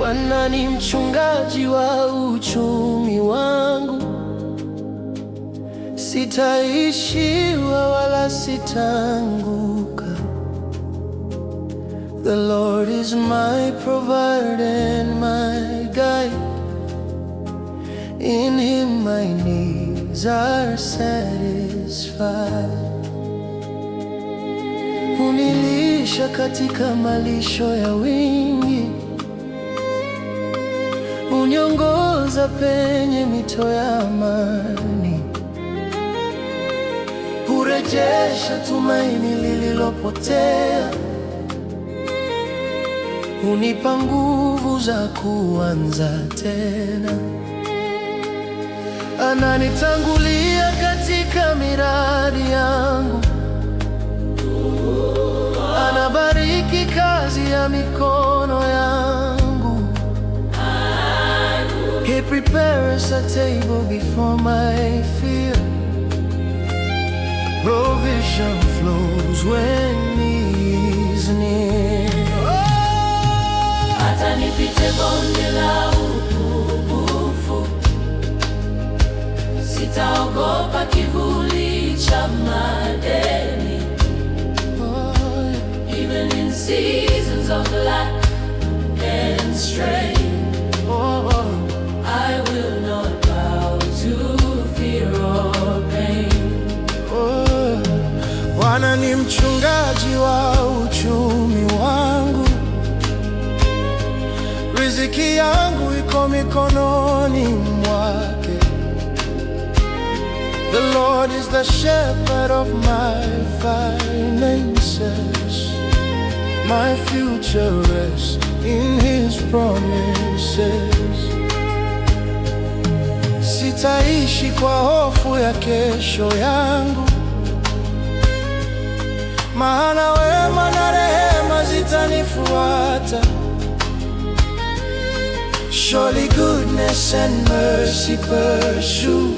Bwana ni mchungaji wa uchumi wangu, sitaishiwa wala sitaanguka. The Lord is my provider and my guide. In Him my needs are satisfied. Hunilisha katika malisho ya wingi, huniongoza penye mito ya amani. Hurejesha tumaini lililopotea, hunipa nguvu za kuanza tena. Ananitangulia katika miradi yangu, anabariki kazi ya mikono yangu. He prepares a table before my fear. Provision flows when He is near. Hata nipite bonde la upungufu, sitaogopa kivuli cha madeni. Even in seasons of lack and strain, I will not bow to fear or pain. Bwana ni mchungaji wa uchumi wangu, riziki yangu iko mikononi mwake. The Lord is the shepherd of my finances. My future rests in His promises. Sitaishi kwa hofu ya kesho yangu, maana wema na rehema zitanifuata. Surely goodness and mercy pursue.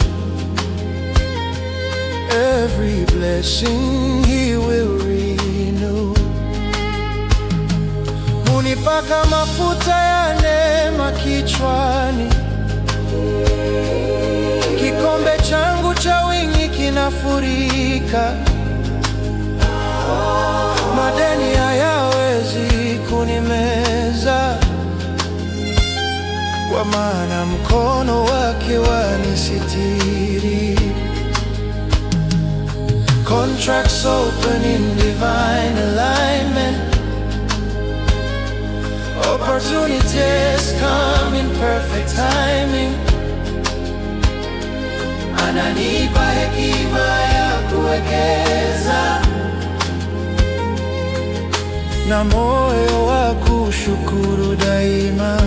Every blessing He will renew. Hunipaka mafuta ya neema kichwani, kikombe changu cha wingi kinafurika. Madeni hayawezi kunimeza, kwa maana mkono wake wanisitiri. Contracts open in divine alignment. Opportunities come in perfect timing. Ananipa hekima ya kuwekeza na moyo wa kushukuru daima.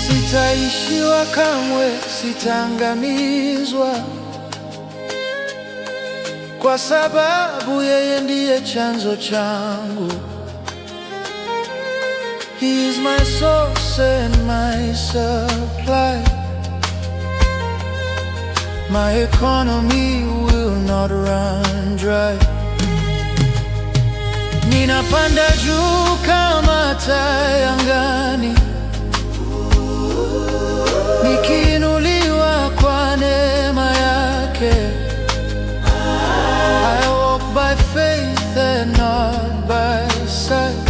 Sitaishiwa kamwe, sitaangamizwa, kwa sababu yeye ndiye chanzo changu. He is my source and my supply. My economy will not run dry. Ninapanda juu kama tai angani, nikiinuliwa kwa neema yake. I walk by faith and not by sight.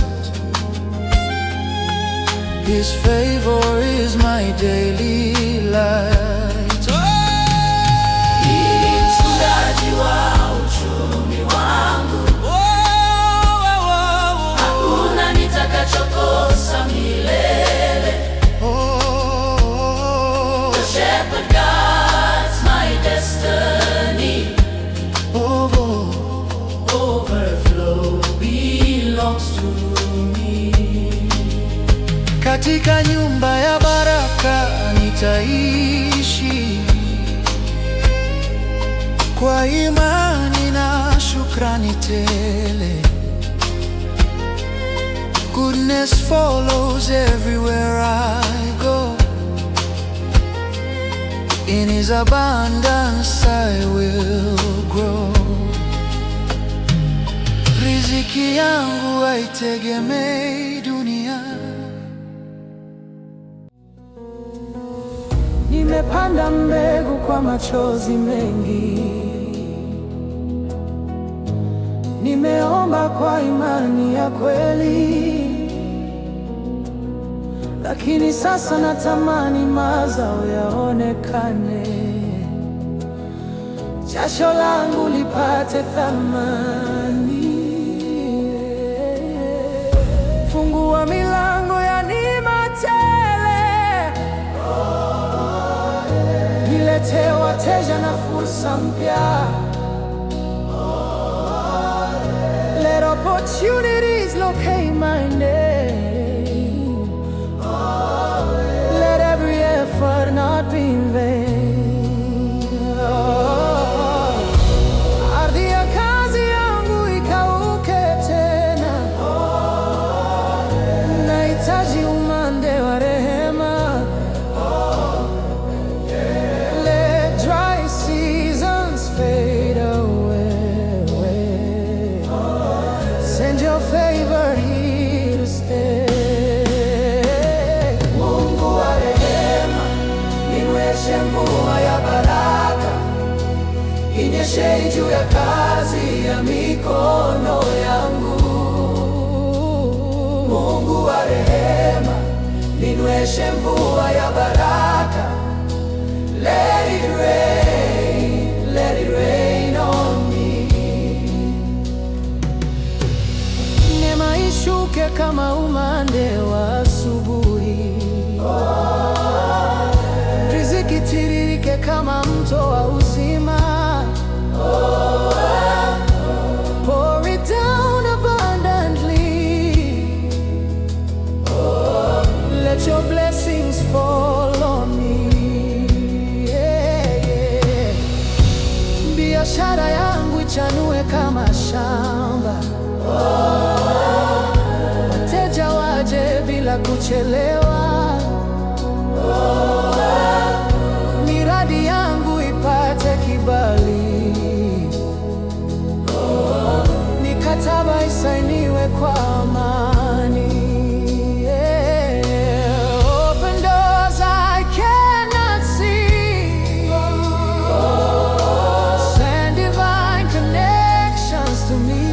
His favor is my daily light. Ni mchungaji wa uchumi wangu, hakuna nitakachokosa milele. The shepherd guides my destiny. Overflow belongs to me. Katika nyumba ya baraka nitaishi, kwa imani na shukrani tele. Goodness follows everywhere I go. In His abundance I will grow. Riziki yangu haitegemei dunia, Nimepanda mbegu kwa machozi mengi, nimeomba kwa imani ya kweli, lakini sasa natamani mazao yaonekane, jasho langu lipate thamani. Fungua milango ya neema tele, niletee wateja na fursa mpya. Let opportunities locate my name. Let every effort not be in vain. Ardhi ya kazi yangu ikauke tena, nahitaji umande wa rehema. Let dry seasons fade away. Send your favor here to stay. Mungu wa rehema, ninyweshe mvua ya baraka, inyeshe juu ya kazi ya mikono yangu. Mungu wa rehema, ninyweshe mvua ya baraka. Let it rain, let it rain on me. Neema ishuke kama umande wa asubuhi, riziki tiririke kama mto wa uzima. Pour it down abundantly. Let your blessings fall on me. Biashara yangu ichanue kama shamba, wateja waje bila kuchelewa. Miradi yangu ipate kibali, mikataba isainiwe kwa amani. Open doors I cannot see. Send divine connections to me.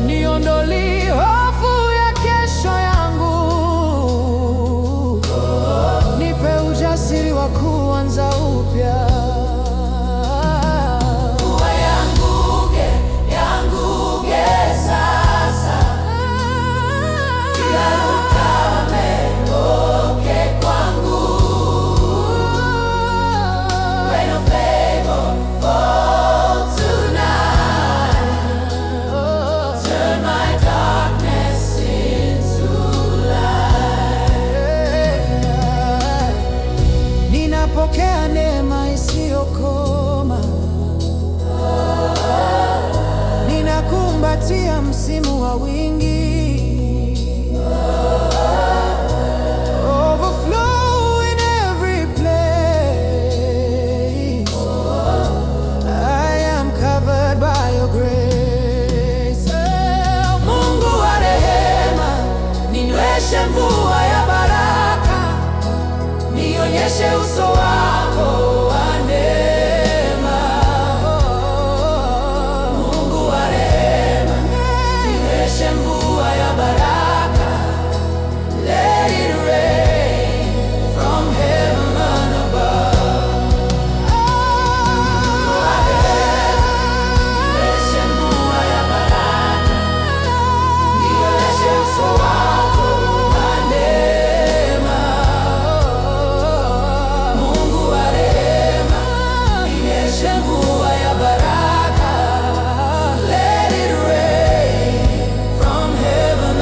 Niondoli hofu ya kesho yangu, nipe ujasiri wa kuanza upya. Mvua yanguke, yanguke sasa, kila ukame utoke kwangu. Rain of favor fall tonight. Turn my darkness into light. Ninapokea neema isiyokoma, ninakumbatia msimu wa wingi. Overflow in every place. I am covered by your grace. Mungu wa rehema, ninyweshe mvua ya baraka, nionyeshe uso wako wa neema. Mungu wa rehema, ninyweshe mvua ya baraka. Let it rain from heaven above. Mungu wa rehema, ninyweshe mvua ya baraka, nionyeshe uso wako wa neema. Mungu wa rehema, nionyeshe mvua ya baraka. Let it rain from heaven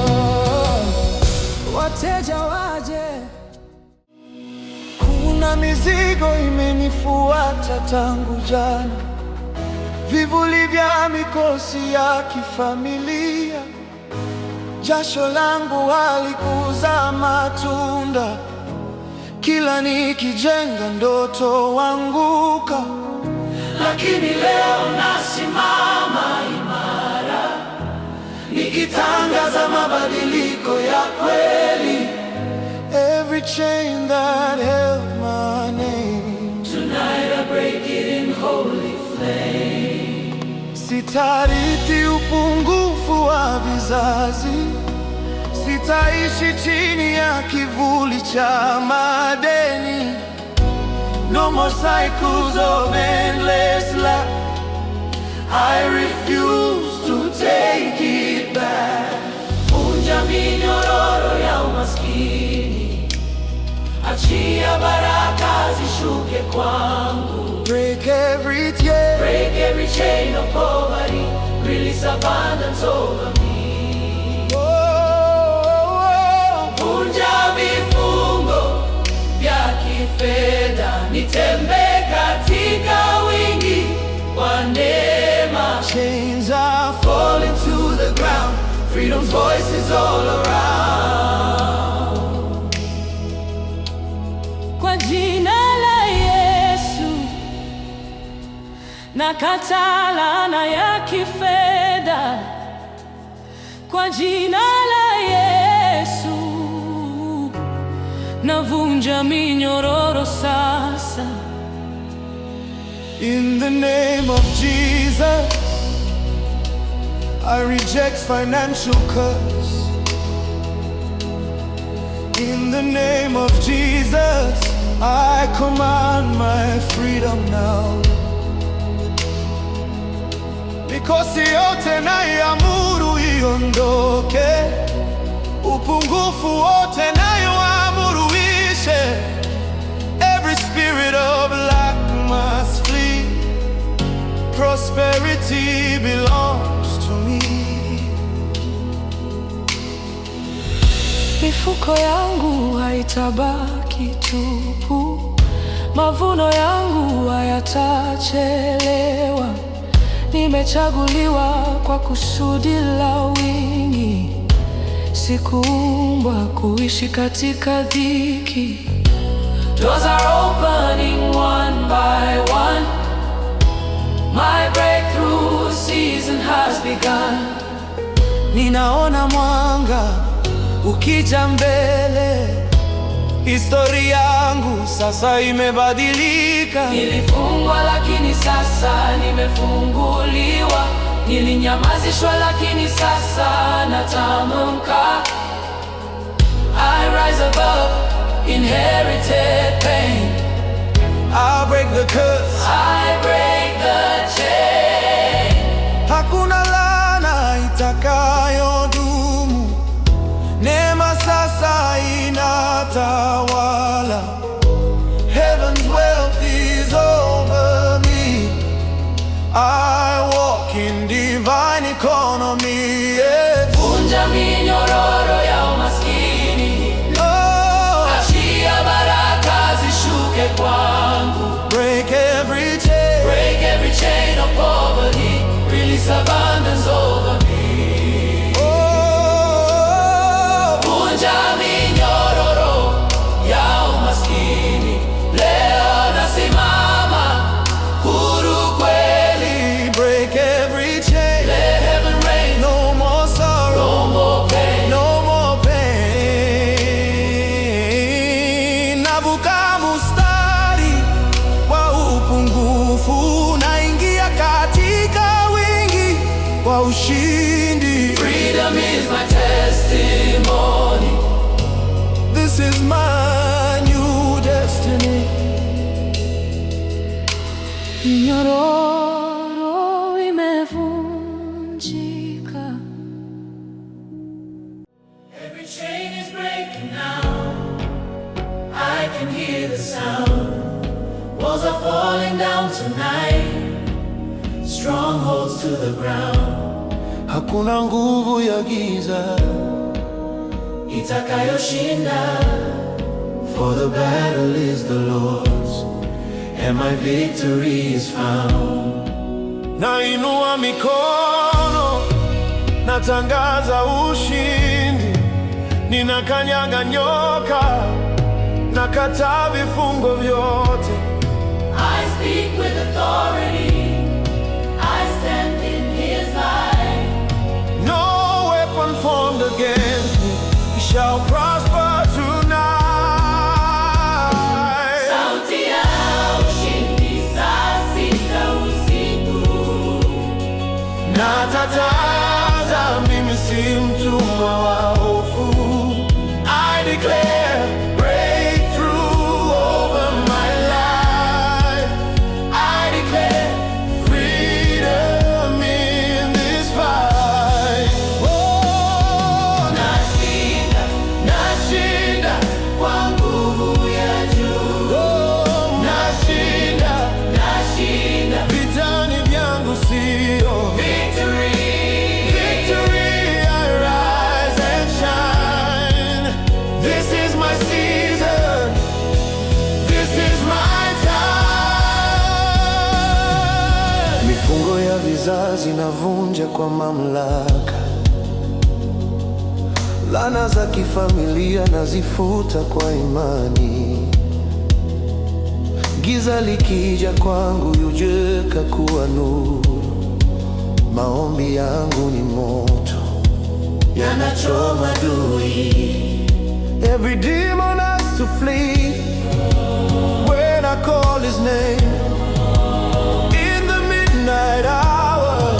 above. Wateja waje. Kuna mizigo imenifuata tangu jana, vivuli vya mikosi ya kifamilia. Jasho langu halikuza matunda, kila nikijenga ndoto wanguka. Lakini leo nasimama imara, nikitangaza mabadiliko ya Sitarithi upungufu wa vizazi, sitaishi chini ya kivuli cha madeni. No more cycles of endless lack. I refuse to take it back. Vunja minyororo ya umaskini, achia baraka zishuke kwangu. Break every chain, break every chain of poverty, release abundance over me. Vunja vifungo vya kifedha, nitembee katika wingi wa neema. Chains are falling to the ground, freedom's voice is all around. Kwa jina la Yesu nakataa laana ya kifedha. Kwa jina la Yesu navunja minyororo sasa. In the name of Jesus, I reject financial curse. In the name of Jesus, I command my freedom now. Mikosi yote naiamuru iondoke, upungufu wote naiamuru uishe. Every spirit of lack must flee. Prosperity belongs to me. Mifuko yangu haitabaki tupu, mavuno yangu hayatachelewa. Nimechaguliwa kwa kusudi la wingi, sikuumbwa kuishi katika dhiki. Doors are opening one by one. My breakthrough season has begun. Ninaona mwanga ukija mbele, historia yangu sasa imebadilika. Nilifungwa lakini sasa nimefunguliwa, nilinyamazishwa lakini sasa natamka. I rise above inherited pain. I break the curse, I break the chain. hakuna laana itakayodumu. Neema sasa inatawala. Heaven's wealth is over me. I walk in divine economy, yeah. Vunja minyororo ya umaskini, Oh, achia baraka zishuke kwangu. break every chain, Break every chain of poverty, release abundance over me. oh, Vunja minyororo ya umaskini, leo nasimama huru kweli. break every chain. Let heaven reign, No more sorrow, no more pain. no more pain. Navuka mustari wa upungufu, naingia katika wingi wa ushindi. Freedom is my testimony. This is my new destiny. Minyororo imevunjika. Every chain is breaking now. I can hear the sound. Walls are falling down tonight. Strongholds to the ground. Hakuna nguvu ya giza Itakayoshinda. for the battle is the Lord's, and my victory is found. Nainua mikono, natangaza ushindi, ninakanyaga nyoka, nakataa vifungo vyote. I speak with authority. I stand in His light. No weapon formed against me shall prosper tonight. Sauti ya ushindi saa sita usiku. Natataza, mimi si mtumwa wa hofu. I declare breakthrough over my life. I declare freedom in this fight. Oh, nashinda, nashinda kwa nguvu ya juu. Oh, nashinda, nashinda vitani vyangu sio. Mifungo ya vizazi navunja kwa mamlaka, laana za kifamilia nazifuta kwa imani. Giza likija kwangu hugeuka kuwa nuru. Maombi yangu ni moto yanachoma adui. Every demon has to flee when I call his name. In the midnight hour,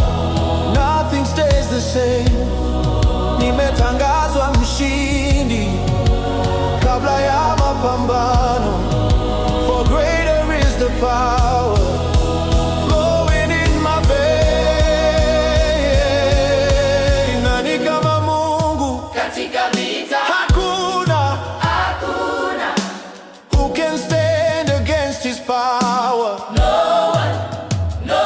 nothing stays the same. Nimetangazwa mshindi kabla ya mapambano, for greater is the power flowing in my veins. Nani kama Mungu katika vita? Hakuna, Hakuna. who can stand against his power. No one, no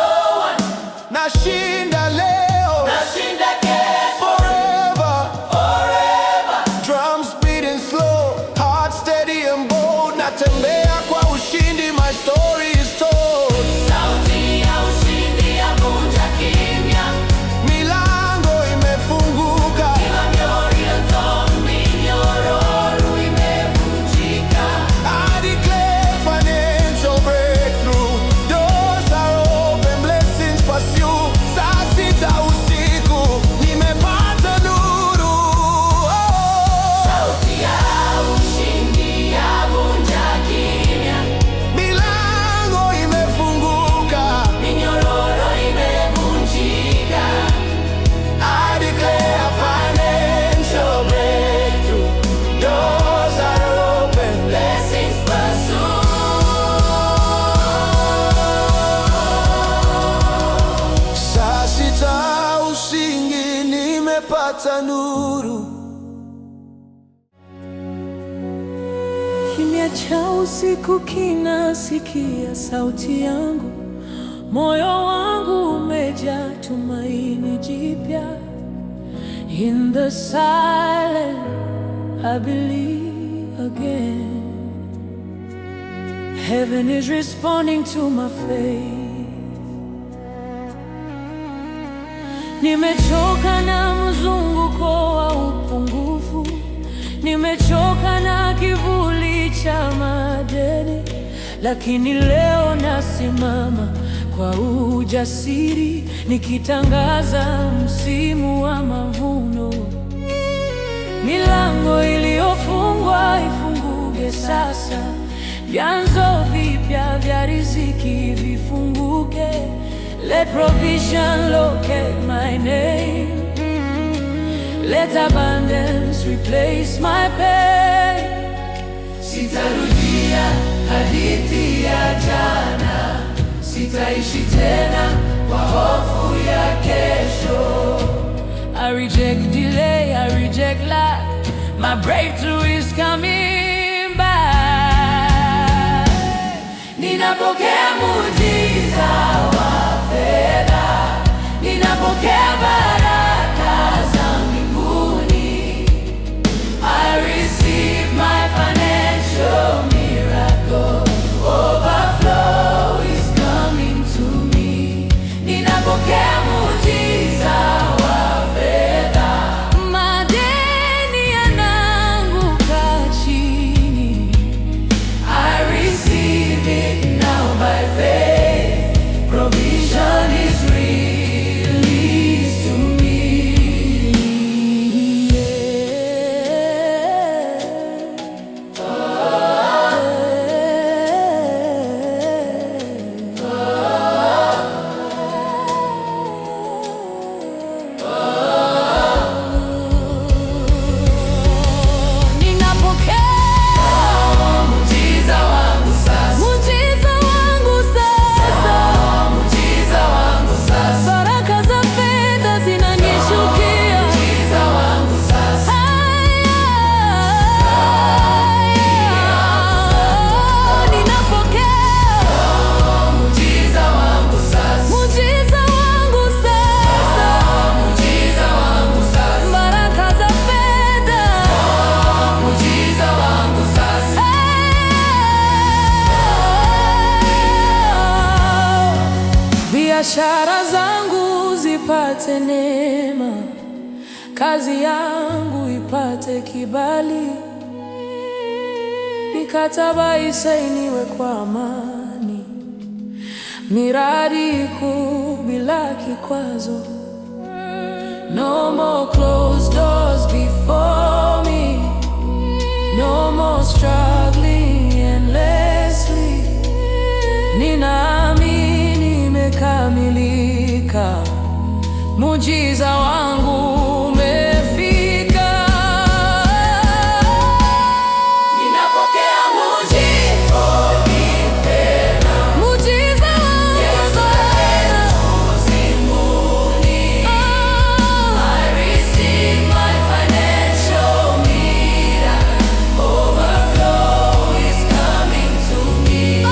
one. Nashinda leo, Nashinda kesho. forever, Forever. drums beating slow, heart steady and bold. Natembea kwa ushindi, my story is told. Sauti ya ushindi yavunja kimya. Milango imefunguka, Kila minyororo imevunjika. I declare financial breakthrough. Doors are open, blessings pursue. Saa sita usiku nimepata nuru. Oh, Sauti ya ushindi yavunja kimya. milango imefunguka, Minyororo imevunjika. I declare financial breakthrough. Doors are open. Blessings pursue. Saa sita usingi nimepata nuru. Kimya cha usiku kinasikia sauti yangu, moyo wangu umejaa tumaini jipya. In the silence, I believe again. Heaven is responding to my faith. Nimechoka na mzunguko wa upungufu, nimechoka na kivuli cha madeni, lakini leo nasimama kwa ujasiri, nikitangaza msimu wa mavuno. Milango iliyofungwa ifunguke sasa, vyanzo vipya vya riziki vifunguke. Let provision locate my name. Let abundance replace my pain. Sitarudia hadithi ya jana, sitaishi tena kwa hofu ya kesho. I reject delay, I reject lack. My breakthrough is coming back. Ninapokea muujiza wa fedha, ninapokea baraka za mbinguni. I receive my financial miracle. Overflow is coming to me. Ninapokea muujiza wa fedha, madeni yanaanguka chini. I receive it now by faith. Provision is released to ipate neema, kazi yangu ipate kibali, mikataba isainiwe kwa amani, miradi ikuu bila kikwazo. No more closed doors before me, no more struggling endlessly. Ninaamini nimekamilika, muujiza wangu umefika. Ninapokea muujiza, Muujiza wangu I receive my financial need. Overflow is coming to me. oh,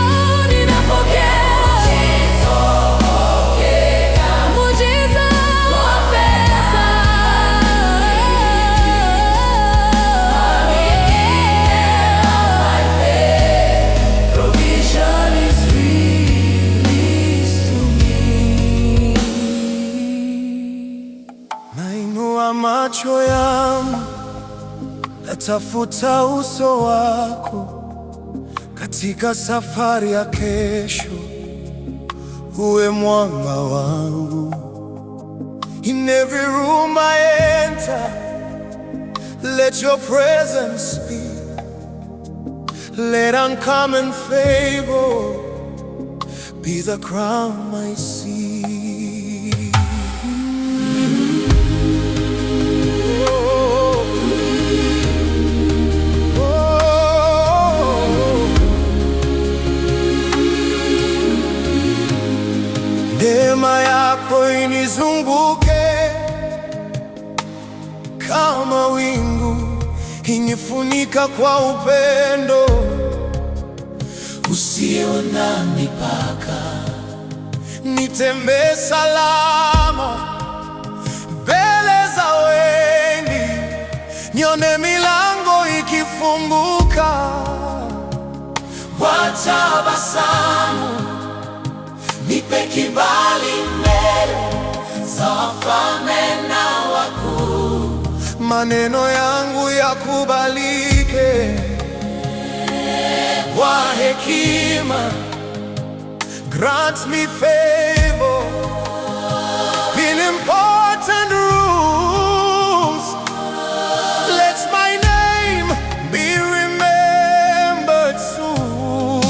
ninapokea muujiza wa pesa. Provision is released to me. Nainua macho yangu, natafuta uso wako katika safari ya kesho. Uwe mwanga wangu in every room I enter. Let your presence speak. Let uncommon favor be the crown I see. Neema yako inizunguke kama wingu, inifunika kwa upendo usio na mipaka. nitembee salama mbele za wengi, nione milango ikifunguka. Watabasamu, nipe kibali mbele za wafalme na wakuu. Maneno yangu yakubalike kwa hekima. Grant me favor in important rooms. Let my name be remembered soon.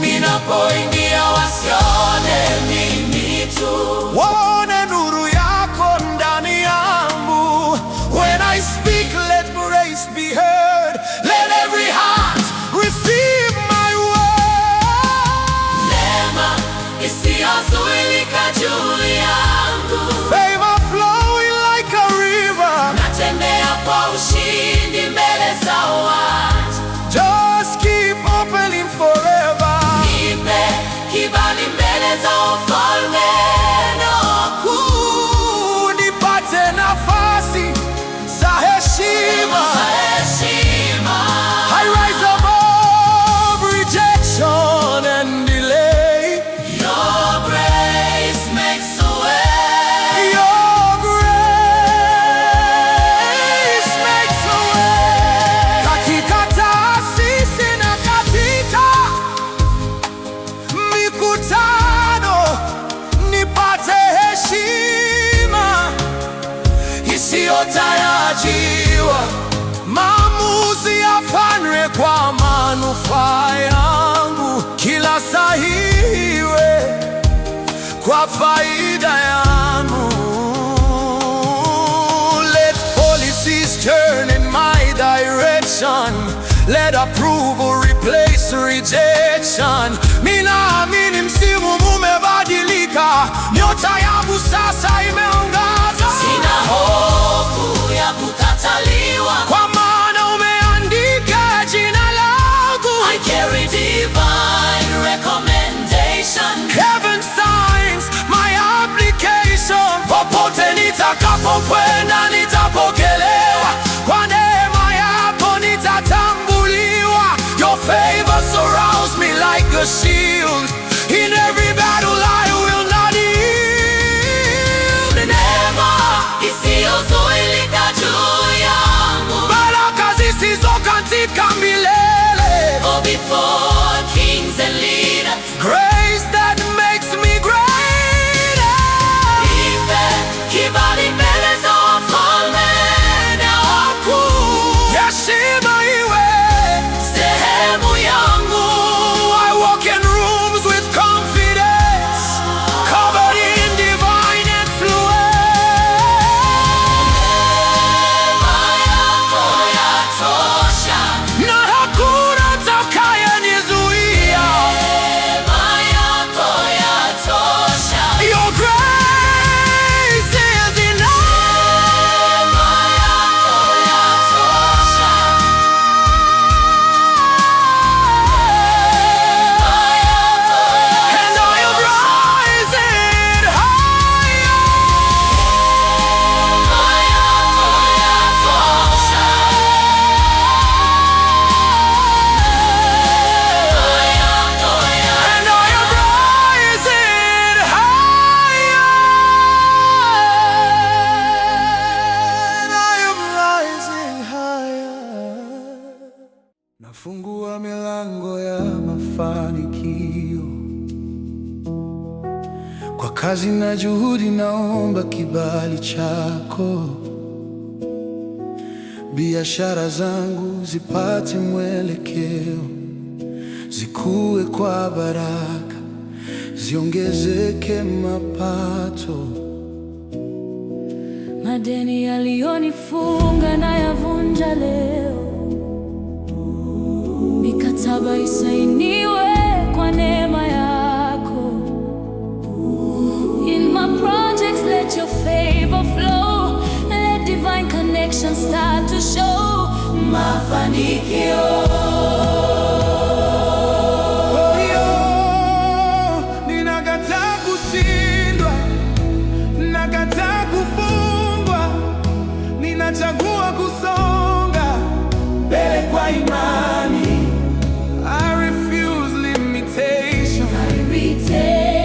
Ninapoingia wasione mimi tu, Waone nuru yako ndani yangu. When I speak, let grace be heard. Let every heart receive my word. neema isiyozuilika juu yangu. Favor flowing like a river. Natembea kwa ushindi mbele za watu. Just keep opening forever. Nipe kibali mbele za wafalme na wakuu. Nipate nafasi za heshima. Heshima, I rise above rejection and delay. your grace makes a way. Your grace makes a way. Katika taasisi na katika mikutano, nipate heshima isiyotarajiwa. Maamuzi yafanywe kwa manufaa yangu, kila sahihi iwe kwa faida yangu. Let policies turn in my direction. Let approval replace rejection. Ninaamini msimu umebadilika, nyota yangu sasa imeangaza. Sina hofu ya kukataliwa. Kwa maana umeandika jina langu. I carry divine recommendation. Heaven signs my application. Popote nitakapokwenda nitapokelewa. Kwa neema yako nitatambuliwa. Your favor surrounds me like a shield. In every battle I will not yield. Nafungua milango ya mafanikio kwa kazi na juhudi, naomba kibali chako. Biashara zangu zipate mwelekeo, zikue kwa baraka, ziongezeke mapato. Madeni yaliyonifunga na yavunja leo, mikataba isainiwe kwa neema yako. In my projects let your favor flow, let divine connections start to show. Mafanikio ninakataa kushindwa, nakataa kufungwa, ninachagua kusonga mbele kwa imani. I refuse limitation,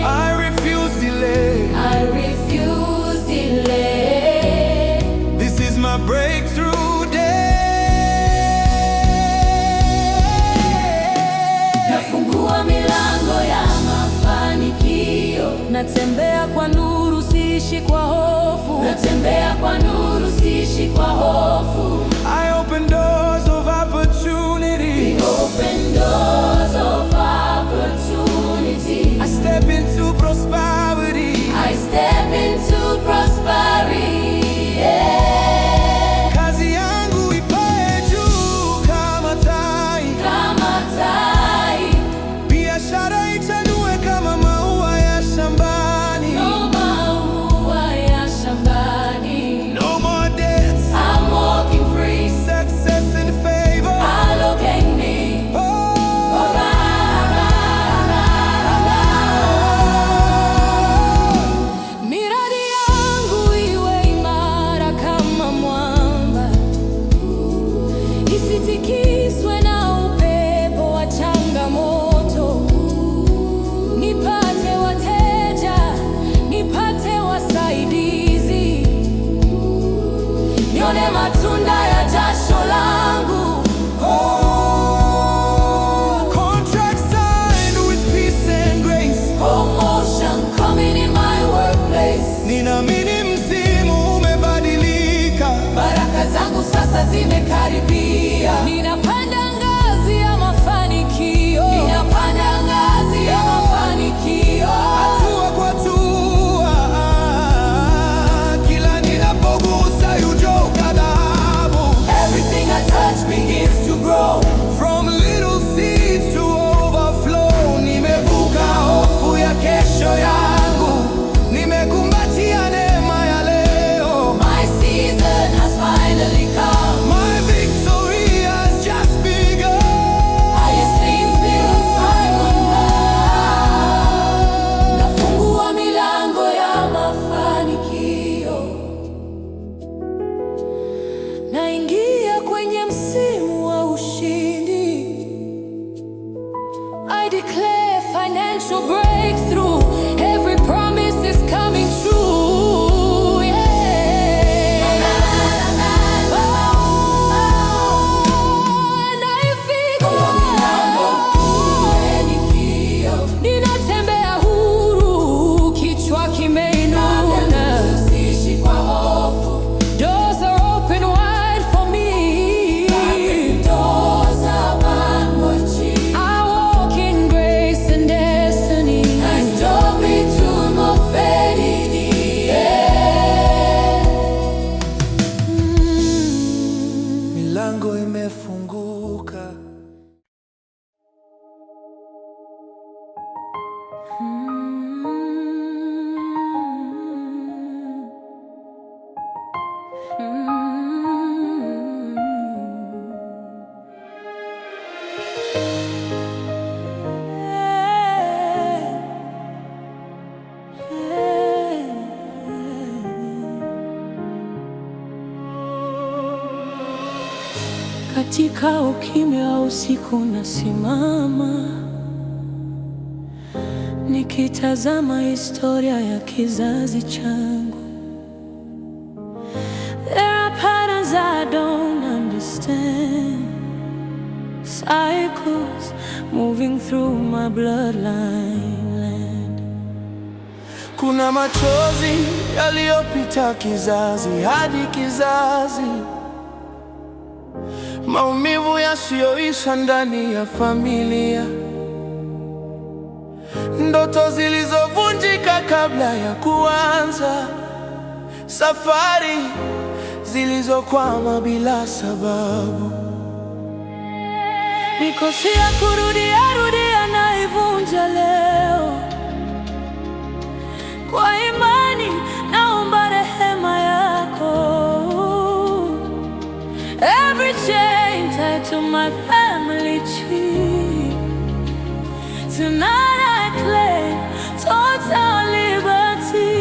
I refuse delay, I refuse delay. This is my breakthrough day. Nafungua milango ya mafanikio, natembea kwa nuru, siishi kwa hofu. Natembea kwa nuru, siishi kwa hofu. I open doors of opportunity. We open doors of opportunity. I step into prosperity. I step into prosperity. Yeah. Kazi yangu ipae juu kama tai, Kama tai. biashara ichanue kama maua ya shambani. No maua ya shambani. No more debts, I'm walking free. success and favor. Allocate me. Miradi yangu iwe imara kama mwamba, isitikiswe na upepo wa changamoto. Nipate wateja, nipate wasaidizi, nione matunda ya jasho langu. Contract signed with peace and grace. Promotion coming in my workplace. Ninaamini msimu umebadilika. Baraka zangu sasa zimekaribia. Ninapanda ngazi ya mafanikio. Ninapanda ngazi ya mafanikio. Hatua kwa hatua, kila ninapogusa yujoka dhahabu. Everything I touch begins to grow. From little seeds to overflow. Nimevuka hofu ya kesho yangu, nimekumbatia neema ya leo. My season has finally come. My victory has just begun. Highest things built I will know. Nafungua milango ya mafanikio, naingia kwenye msimu wa ushindi. I declare financial breakthrough. Every promise is coming true. Yeah. And I feel ninatembea huru, kichwa kimeinuka. Doors are open wide for me. I walk in grace and destiny. Milango imefunguka. Katika ukimya wa usiku nasimama, nikitazama historia ya kizazi changu. There are patterns I don't understand, cycles moving through my bloodline land. Kuna machozi yaliyopita kizazi hadi kizazi, maumivu yasiyoisha ndani ya familia, ndoto zilizovunjika kabla ya kuanza, safari zilizokwama bila sababu. Mikosi ya kurudia naivunja leo, kwa imani naomba rehema yako. Every chain tied to my family tree, tonight I claim total liberty.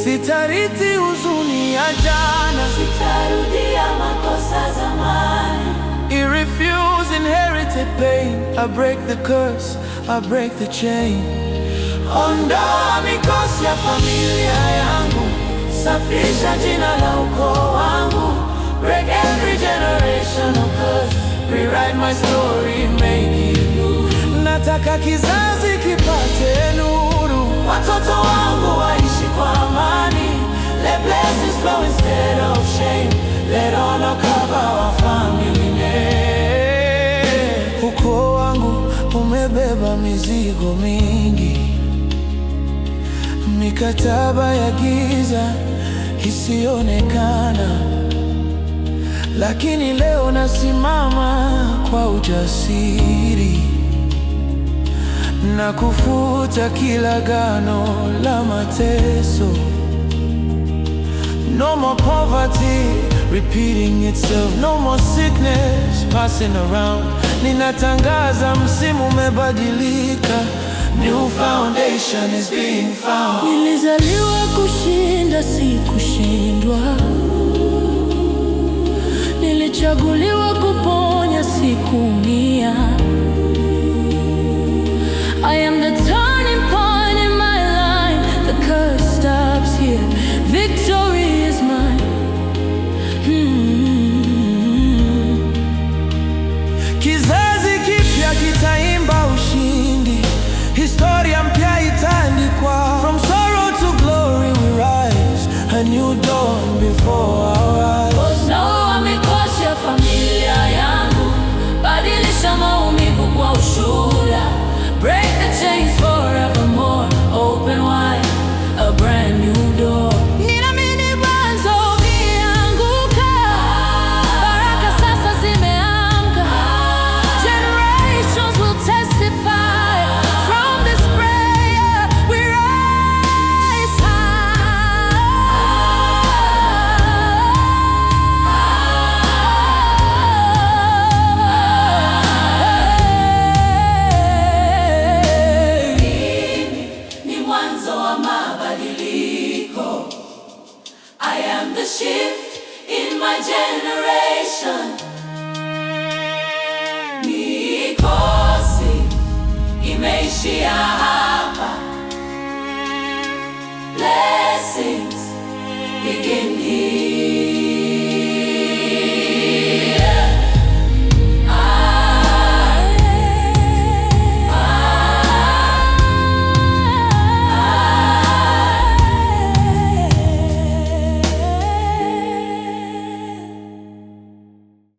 Sitariti huzuni ya jana, sitarudia makosa zamani. I refuse inherited pain. I break the curse, I break the chain. Ondoa mikosi ya familia yangu, safisha jina la ukoo wangu. Break every generational curse, rewrite my story, make it new. Nataka kizazi kipate nuru, watoto wangu waishi kwa amani. Let blessings flow instead of shame. Let honor cover our family name. Ukoo wangu umebeba mizigo mingi, mikataba ya giza isionekana, lakini leo nasimama kwa ujasiri na kufuta kila agano la mateso. No more poverty repeating itself, no more sickness passing around. Ninatangaza msimu umebadilika, new foundation is being found. Nilizaliwa kushinda, si kushindwa. Nilichaguliwa kuponya, si kuumia. I am the turning point in my line. The curse stops here, victory is mine. Kizazi kipya kitaimba ushindi, historia mpya itaandikwa. From sorrow to glory we rise, a new dawn before our eyes. Naoa mikosi ya familia yangu, badilisha maumivu kwa ushuhuda. Break the chains forevermore, open wide a brand new door. Ninaamini mwanzo ukianguka, baraka sasa zimeamka. Generations will testify, from this prayer we rise high. Ni mwanzo wa mabadiliko. I am the shift in my generation. Mikosi imeishia hapa. Blessings begin here.